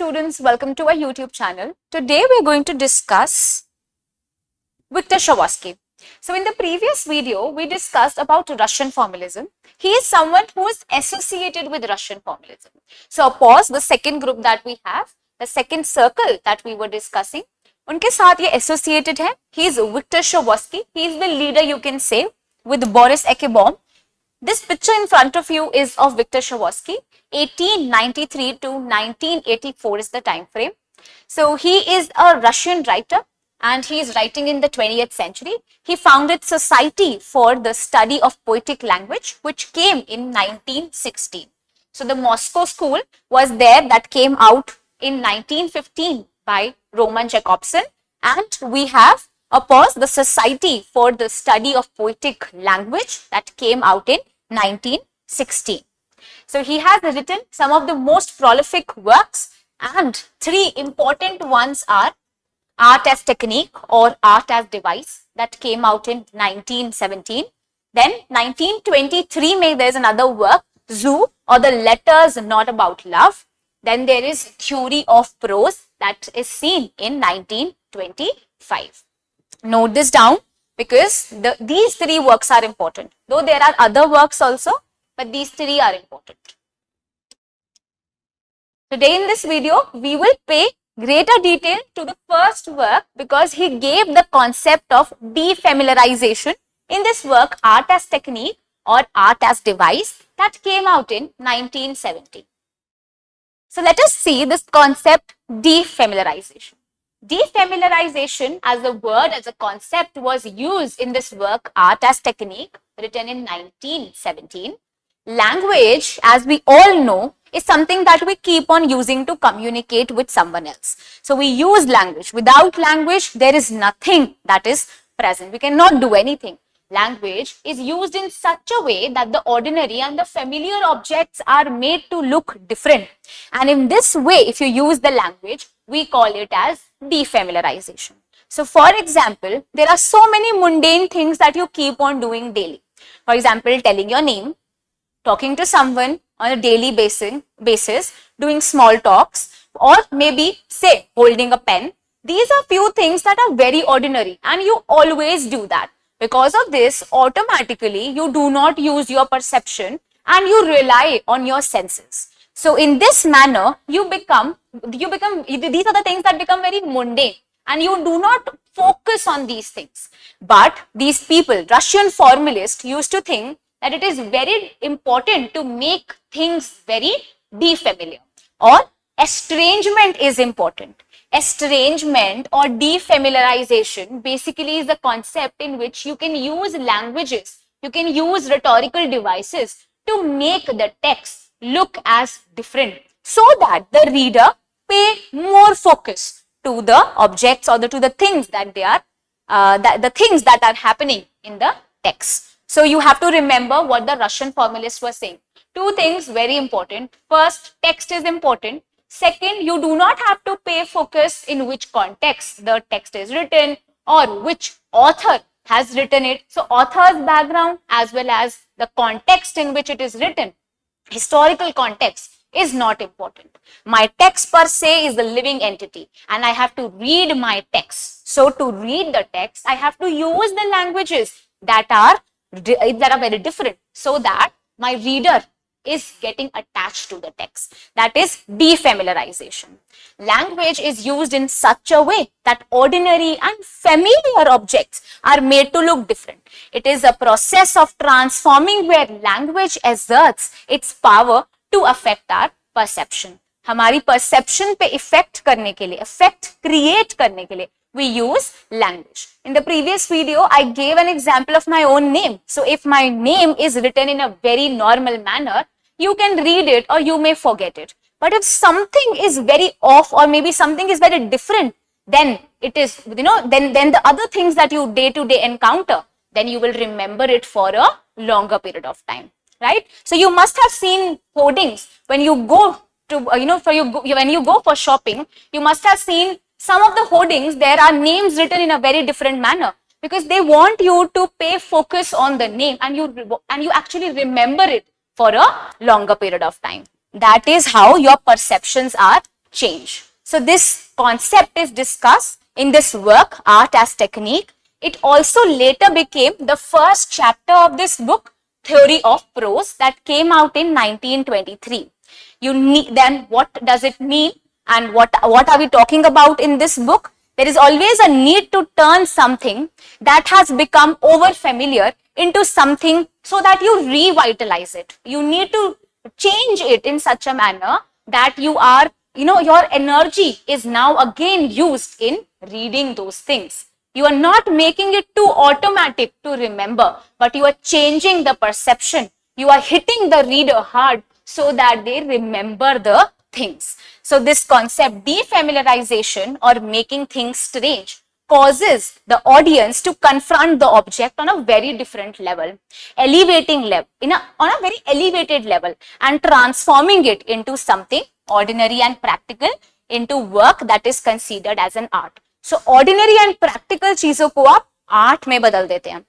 students, welcome to our YouTube channel. Today we are going to discuss Viktor Shklovsky. So in the previous video, we discussed about Russian Formalism. He is someone who is associated with Russian Formalism. So pause the second group that we have, the second circle that we were discussing. उनके साथ ये associated है. He is Viktor Shklovsky. He is the leader, you can say, with Boris Ekebom. This picture in front of you is of Viktor Shklovsky. 1893 to 1984 is the time frame. So he is a Russian writer and he is writing in the 20th century. He founded Society for the Study of Poetic Language, which came in 1916. So the Moscow school was there, that came out in 1915 by Roman Jacobson, and we have the Society for the Study of Poetic Language that came out in 1916. So he has written some of the most prolific works, and three important ones are Art as Technique or Art as Device, that came out in 1917. Then 1923 there is another work, Zoo or the Letters Not About Love. Then there is Theory of Prose, that is seen in 1925. Note this down because these three works are important. Though there are other works also, but these three are important. Today in this video, we will pay greater detail to the first work because he gave the concept of defamiliarization in this work, Art as Technique or Art as Device, that came out in 1970. So let us see this concept, defamiliarization. Defamiliarization as a word, as a concept, was used in this work, Art as Technique, written in 1917. Language, as we all know, is something that we keep on using to communicate with someone else. So we use language. Without language, there is nothing that is present. We cannot do anything. Language is used in such a way that the ordinary and the familiar objects are made to look different. And in this way, if you use the language, we call it as defamiliarization. So for example, there are so many mundane things that you keep on doing daily. For example, telling your name, talking to someone on a daily basis, doing small talks, or maybe say holding a pen. These are few things that are very ordinary and you always do that. Because of this, automatically you do not use your perception and you rely on your senses. So in this manner, these are the things that become very mundane and you do not focus on these things. But these people, Russian formalists, used to think that it is very important to make things very defamiliar, or estrangement is important. Estrangement or defamiliarization basically is the concept in which you can use languages, you can use rhetorical devices to make the text look as different so that the reader pay more focus to the objects or to the things that they are, the things that are happening in the text. So you have to remember what the Russian formalists were saying. Two things very important. First, text is important. Second, you do not have to pay focus in which context the text is written or which author has written it. So author's background as well as the context in which it is written, historical context, is not important. My text per se is the living entity and I have to read my text. So to read the text, I have to use the languages that are very different so that my reader is getting attached to the text. That is defamiliarization. Language is used in such a way that ordinary and familiar objects are made to look different. It is a process of transforming where language exerts its power to affect our perception. हमारी perception पे effect करने के लिए, effect create करने के लिए, we use language. In the previous video, I gave an example of my own name. So if my name is written in a very normal manner, you can read it or you may forget it. But if something is very off or maybe something is very different, then it is, then the other things that you day to day encounter, then you will remember it for a longer period of time, right? So you must have seen hoardings when you go to, when you go for shopping, you must have seen some of the hoardings, there are names written in a very different manner because they want you to pay focus on the name and you actually remember it for a longer period of time. That is how your perceptions are change. So this concept is discussed in this work, Art as Technique. It also later became the first chapter of this book, Theory of Prose, that came out in 1923. Then what does it mean, and what are we talking about in this book? There is always a need to turn something that has become over familiar into something so that you revitalize it. You need to change it in such a manner that you are, your energy is now again used in reading those things. You are not making it too automatic to remember, but you are changing the perception. You are hitting the reader hard so that they remember the things. So this concept, defamiliarization or making things strange, causes the audience to confront the object on a very different level, elevating level, on a very elevated level, and transforming it into something ordinary and practical, into work that is considered as an art. So ordinary and practical चीजों को आप art में बदल देते हैं.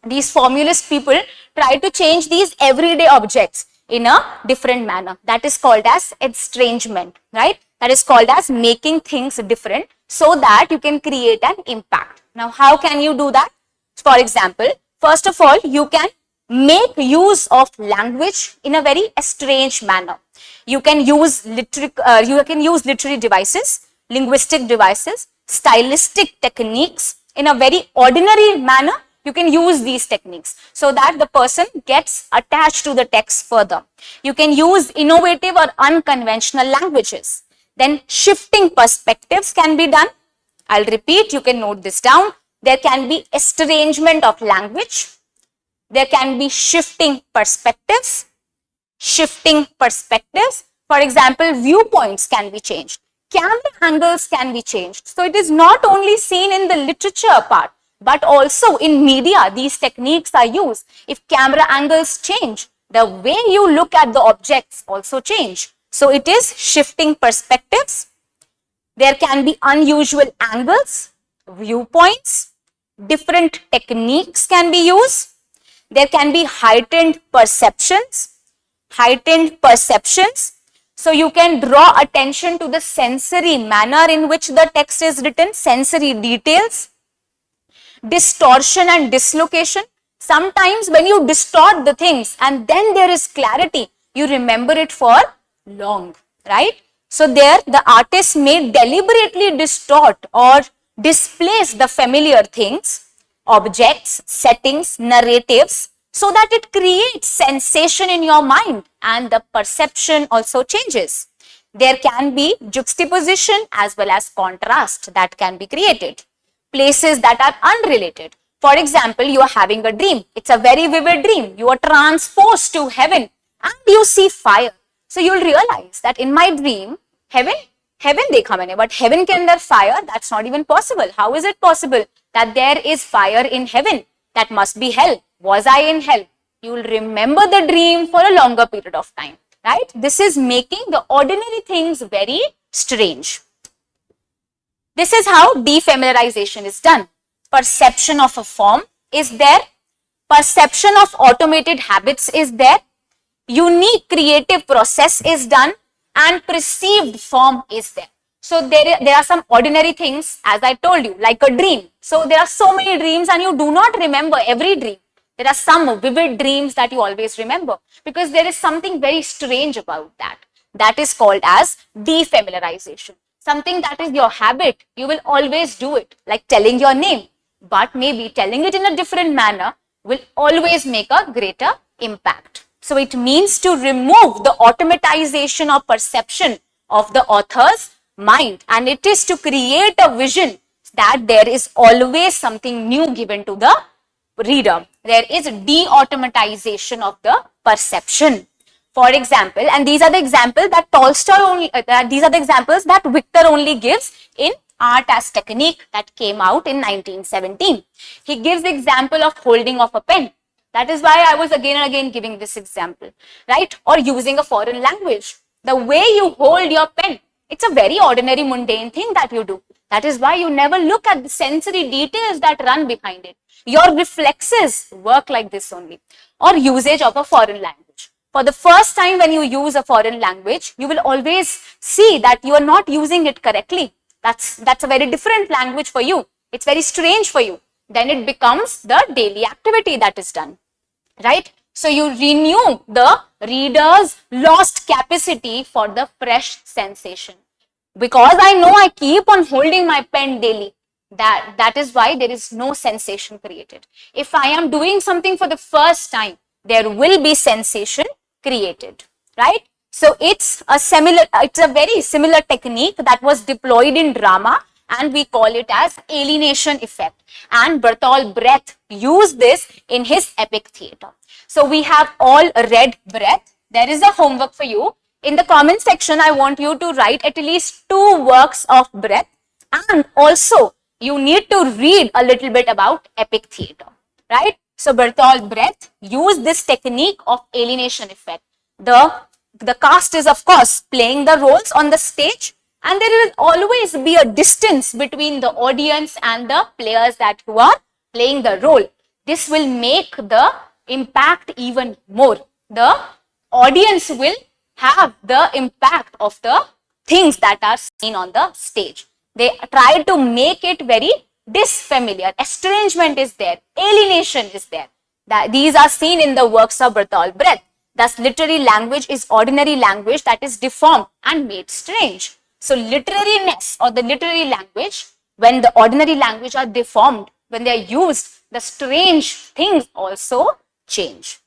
These formalist people try to change these everyday objects in a different manner. That is called as estrangement, right? That is called as making things different so that you can create an impact. Now, how can you do that? For example, first of all, you can make use of language in a very estranged manner. You can use literary devices, linguistic devices, stylistic techniques in a very ordinary manner. You can use these techniques so that the person gets attached to the text further. You can use innovative or unconventional languages. Then shifting perspectives can be done. I'll repeat, you can note this down. There can be estrangement of language. There can be shifting perspectives. Shifting perspectives. For example, viewpoints can be changed. Camera angles can be changed. So it is not only seen in the literature part, but also in media, these techniques are used. If camera angles change, the way you look at the objects also change. So it is shifting perspectives. There can be unusual angles, viewpoints, different techniques can be used. There can be heightened perceptions. So you can draw attention to the sensory manner in which the text is written, sensory details. Distortion and dislocation. Sometimes when you distort the things and then there is clarity, you remember it for long, right? So there the artist may deliberately distort or displace the familiar things, objects, settings, narratives, so that it creates sensation in your mind and the perception also changes. There can be juxtaposition as well as contrast that can be created. Places that are unrelated. For example, you are having a dream. It's a very vivid dream. You are transposed to heaven and you see fire. So you will realize that in my dream, heaven देखा मैंने, but heaven के अंदर fire, that's not even possible. How is it possible that there is fire in heaven? That must be hell. Was I in hell? You will remember the dream for a longer period of time, right? This is making the ordinary things very strange. This is how defamiliarization is done. Perception of a form is there. Perception of automated habits is there. Unique creative process is done. And perceived form is there. So there are some ordinary things, as I told you, like a dream. So there are so many dreams and you do not remember every dream. There are some vivid dreams that you always remember because there is something very strange about that. That is called as defamiliarization. Something that is your habit, you will always do it, like telling your name. But maybe telling it in a different manner will always make a greater impact. So it means to remove the automatization or perception of the author's mind, and it is to create a vision that there is always something new given to the reader. There is de-automatization of the perception. For example, and these are the examples that these are the examples that Viktor only gives in Art as Technique that came out in 1917. He gives the example of holding of a pen. That is why I was again and again giving this example, right? Or using a foreign language. The way you hold your pen, it's a very ordinary, mundane thing that you do. That is why you never look at the sensory details that run behind it. Your reflexes work like this only. Or usage of a foreign language. For the first time when you use a foreign language, you will always see that you are not using it correctly. That's a very different language for you. It's very strange for you. Then it becomes the daily activity that is done, right? So you renew the reader's lost capacity for the fresh sensation. Because I know I keep on holding my pen daily, that is why there is no sensation created. If I am doing something for the first time, there will be sensation created, right? So it's a very similar technique that was deployed in drama, and we call it as alienation effect. And Bertolt Brecht used this in his epic theater. So we have all read Brecht. There is a homework for you. In the comment section, I want you to write at least 2 works of Brecht, and also you need to read a little bit about epic theater, right? So Bertolt Brecht used this technique of alienation effect. The cast is of course playing the roles on the stage, and there will always be a distance between the audience and the players who are playing the role. This will make the impact even more. The audience will have the impact of the things that are seen on the stage. They try to make it very disfamiliar. Estrangement is there. Alienation is there. These are seen in the works of Bertolt Brecht. Thus, literary language is ordinary language that is deformed and made strange. So, literariness or the literary language, when the ordinary language are deformed, when they are used, the strange things also change.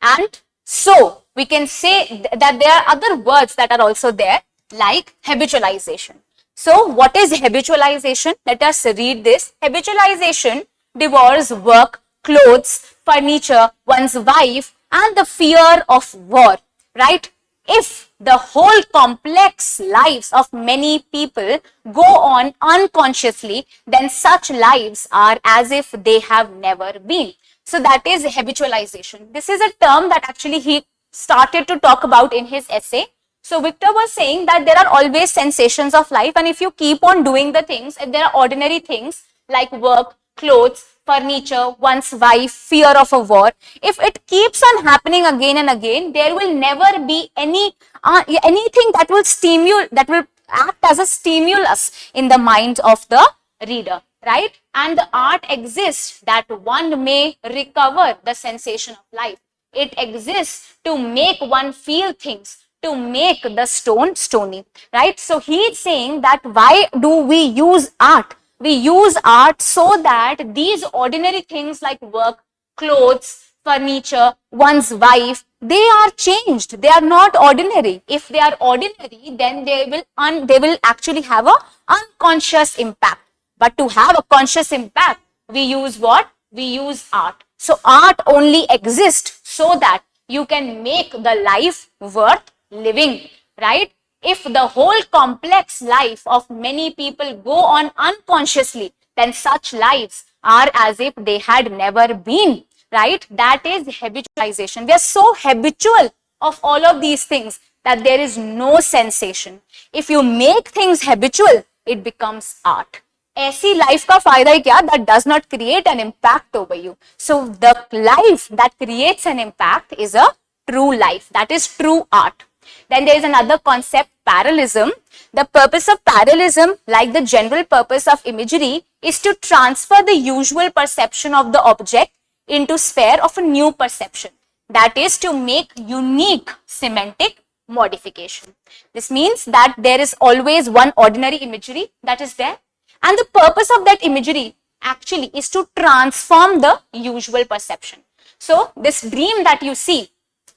And so, we can say that there are other words that are also there, like habitualization. So, what is habitualization? Let us read this. Habitualization devours work, clothes, furniture, one's wife, and the fear of war, right? If the whole complex lives of many people go on unconsciously, then such lives are as if they have never been. So that is habitualization. This is a term that actually he started to talk about in his essay. So Victor was saying that there are always sensations of life, and if you keep on doing the things, if there are ordinary things like work, clothes, furniture, one's wife, fear of a war, if it keeps on happening again and again, there will never be anything that will act as a stimulus in the mind of the reader, right? And the art exists that one may recover the sensation of life. It exists to make one feel things, to make the stone stony, right? So he is saying that why do we use art? We use art so that these ordinary things like work, clothes, furniture, one's wife, they are changed. They are not ordinary. If they are ordinary, then they will actually have a unconscious impact. But to have a conscious impact, we use what? We use art. So art only exists so that you can make the life worth living, right? If the whole complex life of many people go on unconsciously, then such lives are as if they had never been, right? That is habitualization. We are so habitual of all of these things that there is no sensation. If you make things habitual, it becomes art. ऐसी life का फायदा ही क्या? That does not create an impact over you. So the life that creates an impact is a true life. That is true art. Then there is another concept, parallelism. The purpose of parallelism, like the general purpose of imagery, is to transfer the usual perception of the object into sphere of a new perception. That is to make unique semantic modification. This means that there is always one ordinary imagery that is there, and the purpose of that imagery actually is to transform the usual perception. So this dream that you see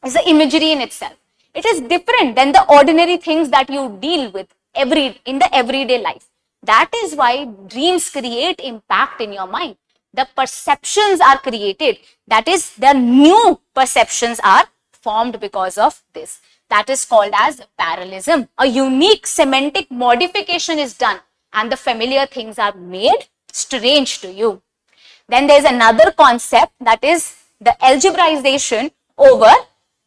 is the imagery in itself. It is different than the ordinary things that you deal with in the everyday life. That is why dreams create impact in your mind. The perceptions are created. That is, the new perceptions are formed because of this. That is called as parallelism. A unique semantic modification is done and the familiar things are made strange to you. Then there is another concept, that is the algebraization over,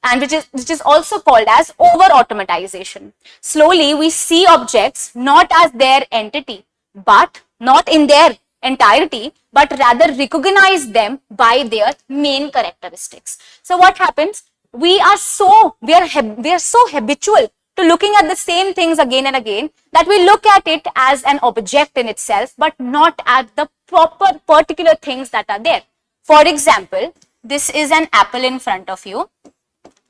and which is also called as over-automatization. Slowly, we see objects not as their entity, but not in their entirety, but rather recognize them by their main characteristics. So what happens? we are so habitual to looking at the same things again and again that we look at it as an object in itself, but not at the proper particular things that are there. For example, this is an apple in front of you.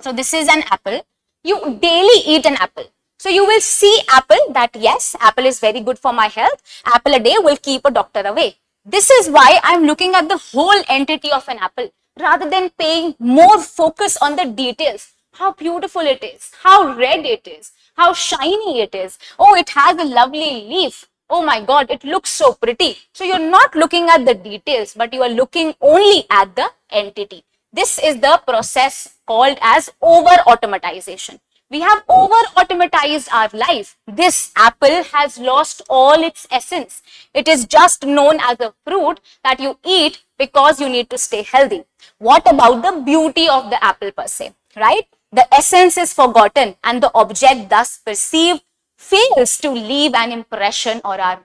So this is an apple. You daily eat an apple. So you will see apple that yes, apple is very good for my health. Apple a day will keep a doctor away. This is why I'm looking at the whole entity of an apple rather than paying more focus on the details. How beautiful it is, how red it is, how shiny it is. Oh, it has a lovely leaf. Oh my God, it looks so pretty. So you're not looking at the details, but you are looking only at the entity. This is the process called as over-automatization. We have over-automatized our life. This apple has lost all its essence. It is just known as a fruit that you eat because you need to stay healthy. What about the beauty of the apple per se, right? The essence is forgotten and the object thus perceived fails to leave an impression on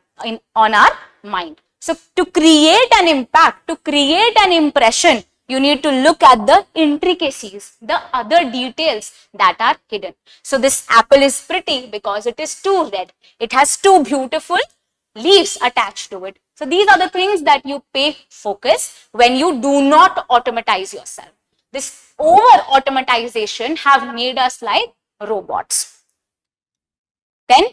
our mind. So to create an impact, to create an impression, you need to look at the intricacies, the other details that are hidden. So this apple is pretty because it is too red. It has two beautiful leaves attached to it. So these are the things that you pay focus when you do not automatize yourself. This over-automatization have made us like robots. Then,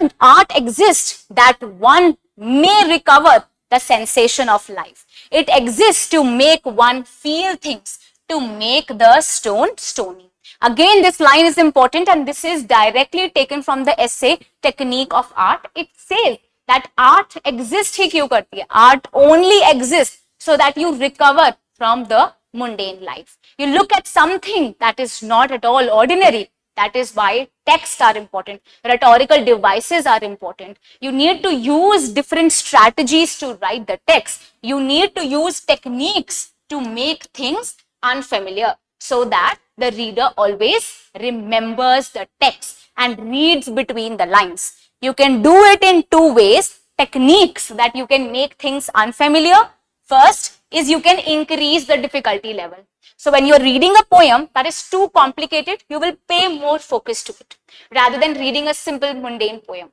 and art exists that one may recover the sensation of life. It exists to make one feel things, to make the stone stony. Again, this line is important and this is directly taken from the essay Technique of Art. It says that art exists ही क्यों करती है? Art only exists so that you recover from the mundane life. You look at something that is not at all ordinary. That is why texts are important. Rhetorical devices are important. You need to use different strategies to write the text. You need to use techniques to make things unfamiliar so that the reader always remembers the text and reads between the lines. You can do it in two ways. Techniques that you can make things unfamiliar. First is you can increase the difficulty level. So when you're reading a poem that is too complicated, you will pay more focus to it rather than reading a simple mundane poem.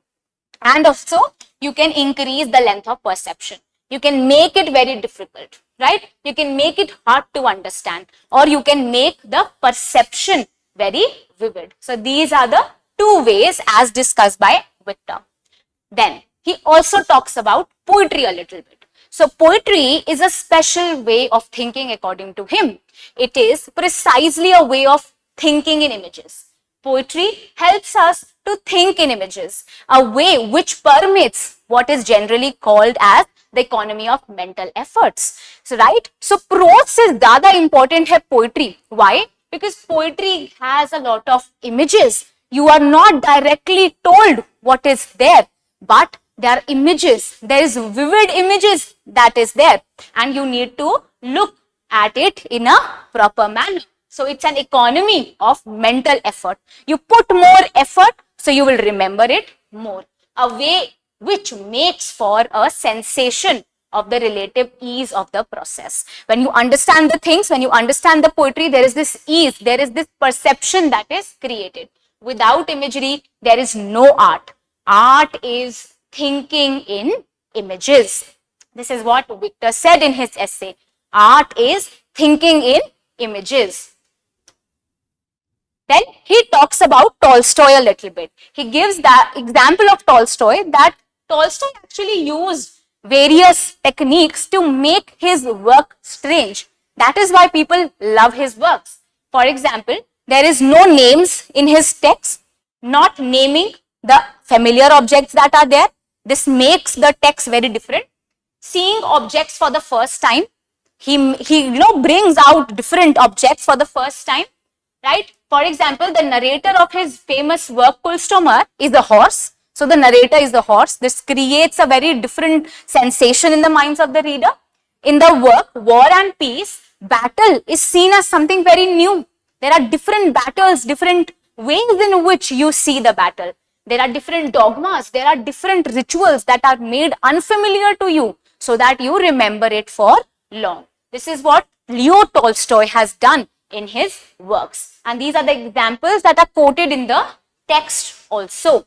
And also, you can increase the length of perception. You can make it very difficult, right? You can make it hard to understand, or you can make the perception very vivid. So these are the two ways as discussed by Viktor. Then he also talks about poetry a little bit. So poetry is a special way of thinking according to him. It is precisely a way of thinking in images. Poetry helps us to think in images, a way which permits what is generally called as the economy of mental efforts. So, right? So prose से ज़्यादा important है poetry. Why? Because poetry has a lot of images. You are not directly told what is there, but there are images. There is vivid images that is there, and you need to look at it in a proper manner. So it's an economy of mental effort. You put more effort, so you will remember it more. A way which makes for a sensation of the relative ease of the process. When you understand the things, when you understand the poetry, there is this ease, there is this perception that is created. Without imagery, there is no art. Art is thinking in images. This is what Viktor said in his essay. Art is thinking in images. Then he talks about Tolstoy a little bit. He gives the example of Tolstoy that Tolstoy actually used various techniques to make his work strange. That is why people love his works. For example, there is no names in his text, not naming the familiar objects that are there. This makes the text very different. Seeing objects for the first time, he brings out different objects for the first time, right? For example, the narrator of his famous work Kulstomer is the horse. So the narrator is the horse. This creates a very different sensation in the minds of the reader. In the work War and Peace, battle is seen as something very new. There are different battles, different ways in which you see the battle. There are different dogmas, there are different rituals that are made unfamiliar to you so that you remember it for long. This is what Leo Tolstoy has done in his works. And these are the examples that are quoted in the text also.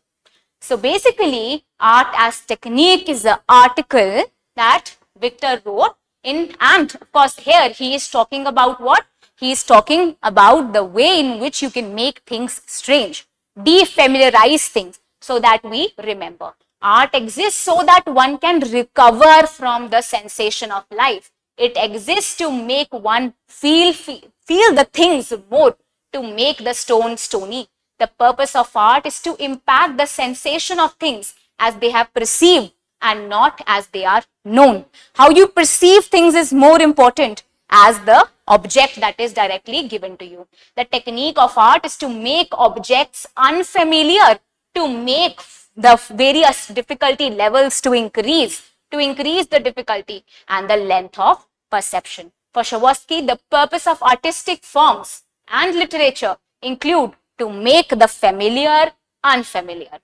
So basically, art as technique is the article that Viktor wrote in, and of course here he is talking about what? He is talking about the way in which you can make things strange, defamiliarize things so that we remember. Art exists so that one can recover from the sensation of life. It exists to make one feel the things more, to make the stone stony. The purpose of art is to impact the sensation of things as they have perceived and not as they are known. How you perceive things is more important as the object that is directly given to you. The technique of art is to make objects unfamiliar, to make the various difficulty levels to increase the difficulty and the length of perception. For Shklovsky, the purpose of artistic forms and literature include to make the familiar unfamiliar,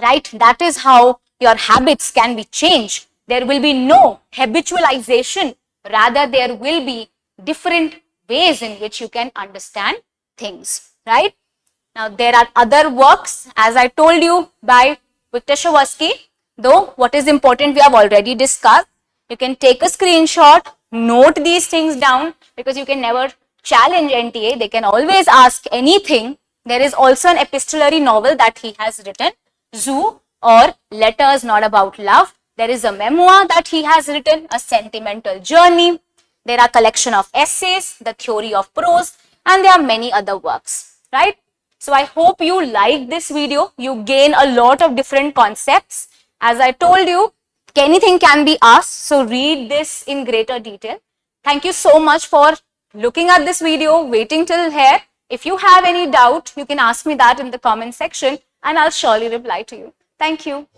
right? That is how your habits can be changed. There will be no habitualization, rather there will be different ways in which you can understand things, right? Now there are other works, as I told you, by Viktor Shklovsky, though what is important we have already discussed. You can take a screenshot, note these things down, because you can never challenge NTA. They can always ask anything. There is also an epistolary novel that he has written, Zoo, or Letters Not About Love. There is a memoir that he has written, A Sentimental Journey. There are collection of essays, The Theory of Prose, and there are many other works, right? So I hope you like this video. You gain a lot of different concepts. As I told you, anything can be asked, so read this in greater detail. Thank you so much for looking at this video, waiting till here. If you have any doubt, you can ask me that in the comment section and I'll surely reply to you. Thank you.